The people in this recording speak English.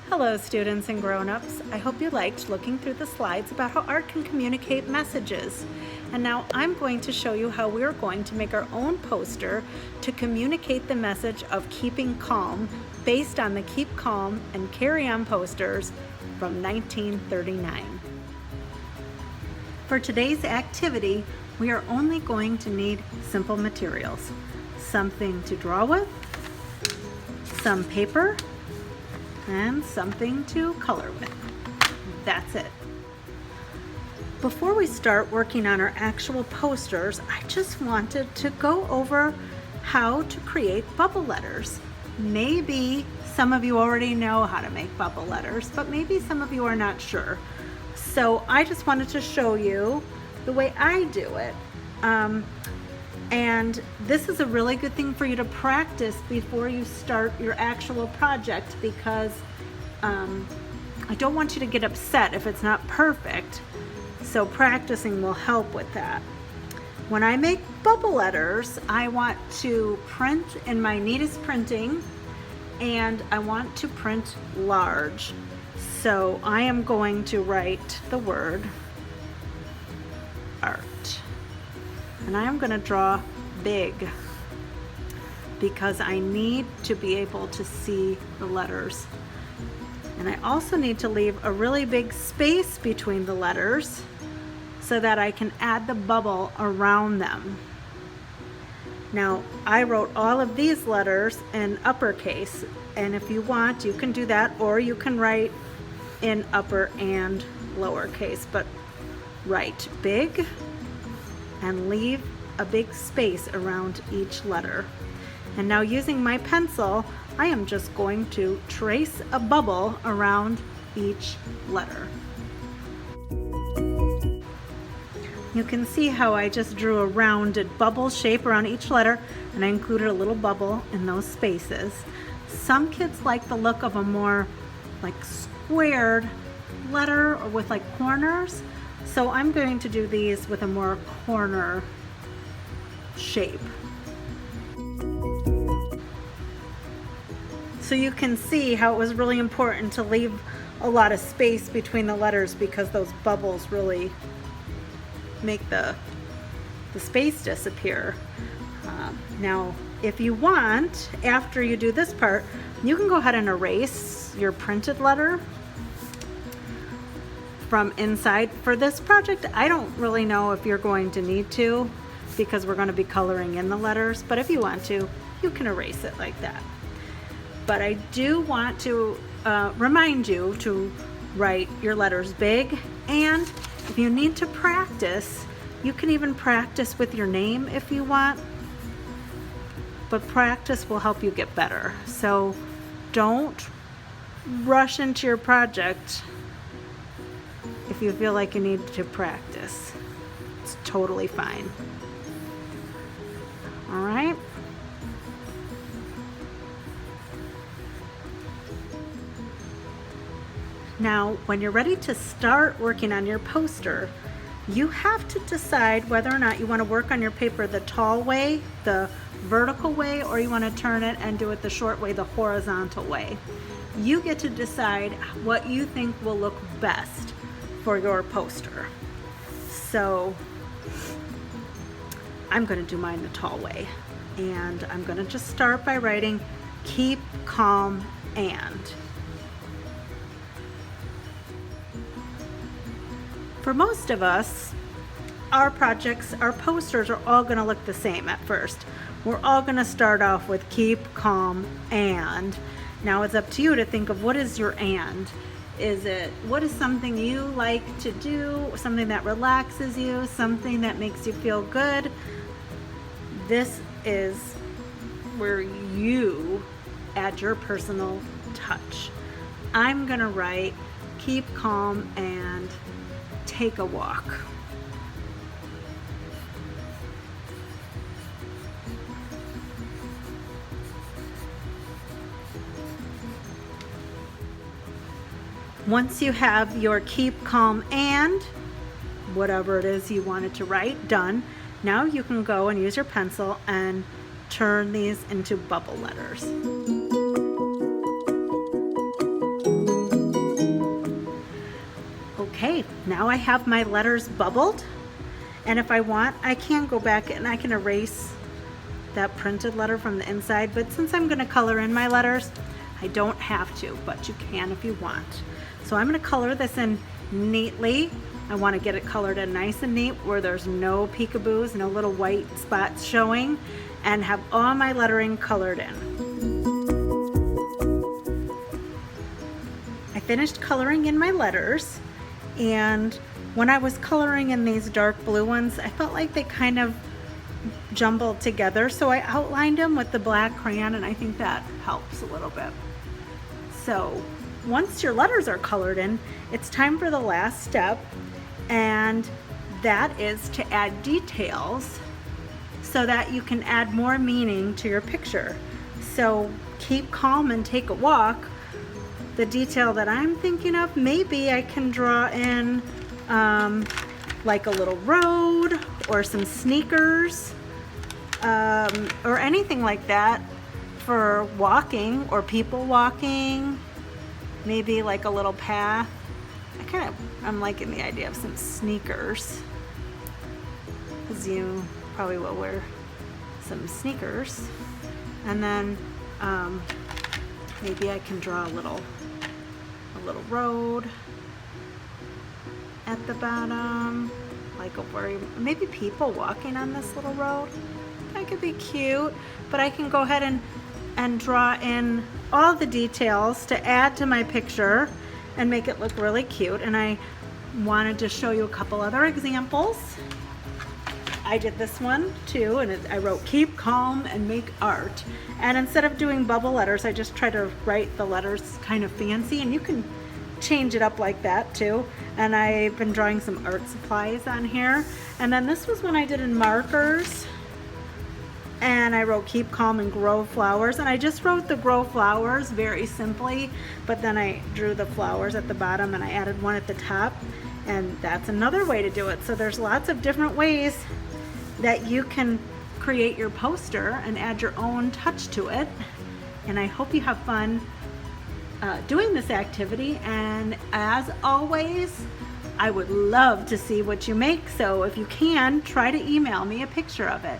Hello students and grown-ups. I hope you liked looking through the slides about how art can communicate messages. And now I'm going to show you how we're going to make our own poster to communicate the message of keeping calm based on the Keep Calm and Carry On posters from 1939. For today's activity, we are only going to need simple materials. Something to draw with, some paper, and something to color with. That's it. Before we start working on our actual posters, I just wanted to go over how to create bubble letters. Maybe some of you already know how to make bubble letters, but maybe some of you are not sure. So I just wanted to show you the way I do it. And this is a really good thing for you to practice before you start your actual project, because I don't want you to get upset if it's not perfect. So practicing will help with that. When I make bubble letters, I want to print in my neatest printing, and I want to print large. So I am going to write the word art. And I'm going to draw big because I need to be able to see the letters. And I also need to leave a really big space between the letters so that I can add the bubble around them. Now, I wrote all of these letters in uppercase, and if you want, you can do that, or you can write in upper and lowercase, but write big and leave a big space around each letter. And now, using my pencil, I am just going to trace a bubble around each letter. You can see how I just drew a rounded bubble shape around each letter, and I included a little bubble in those spaces. Some kids like the look of a more like squared letter or with like corners. So I'm going to do these with a more corner shape. So you can see how it was really important to leave a lot of space between the letters, because those bubbles really make the space disappear. Now, if you want, after you do this part, you can go ahead and erase your printed letter from inside. For this project, I don't really know if you're going to need to, because we're going to be coloring in the letters, but if you want to, you can erase it like that. But I do want to remind you to write your letters big, and if you need to practice, you can even practice with your name if you want, but practice will help you get better. So don't rush into your project if you feel like you need to practice. It's totally fine. All right. Now, when you're ready to start working on your poster, you have to decide whether or not you want to work on your paper the tall way, the vertical way, or you want to turn it and do it the short way, the horizontal way. You get to decide what you think will look best for your poster. So I'm going to do mine the tall way, and I'm going to just start by writing keep calm and. For most of us, our projects, our posters are all going to look the same at first. We're all going to start off with keep calm and. Now it's up to you to think of what is your and. What is something you like to do, something that relaxes you, something that makes you feel good? This is where you add your personal touch. I'm going to write keep calm and take a walk. Once you have your keep calm and whatever it is you wanted to write done, now you can go and use your pencil and turn these into bubble letters. now I have my letters bubbled, and if I want, I can go back and I can erase that printed letter from the inside, but since I'm going to color in my letters, I don't have to, but you can if you want. So I'm going to color this in neatly. I want to get it colored in nice and neat where there's no peekaboos, no little white spots showing, and have all my lettering colored in. I finished coloring in my letters, and when I was coloring in these dark blue ones, I felt like they kind of jumbled together, so I outlined them with the black crayon, and I think that helps a little bit. So once your letters are colored in, it's time for the last step, and that is to add details so that you can add more meaning to your picture. So keep calm and take a walk. The detail that I'm thinking of, maybe I can draw in like a little road or some sneakers or anything like that for walking or people walking, maybe like a little path. I'm liking the idea of some sneakers, because you probably will wear some sneakers. And then maybe I can draw a little road at the bottom, like maybe people walking on this little road. That could be cute, but I can go ahead and draw in all the details to add to my picture and make it look really cute. And I wanted to show you a couple other examples. I did this one too, and I wrote keep calm and make art. And instead of doing bubble letters, I just try to write the letters kind of fancy, and you can change it up like that too. And I've been drawing some art supplies on here. And then this was one I did in markers, and I wrote keep calm and grow flowers, and I just wrote the grow flowers very simply, but then I drew the flowers at the bottom and I added one at the top, and that's another way to do it. So there's lots of different ways that you can create your poster and add your own touch to it, and I hope you have fun doing this activity. And as always, I would love to see what you make, so if you can, try to email me a picture of it.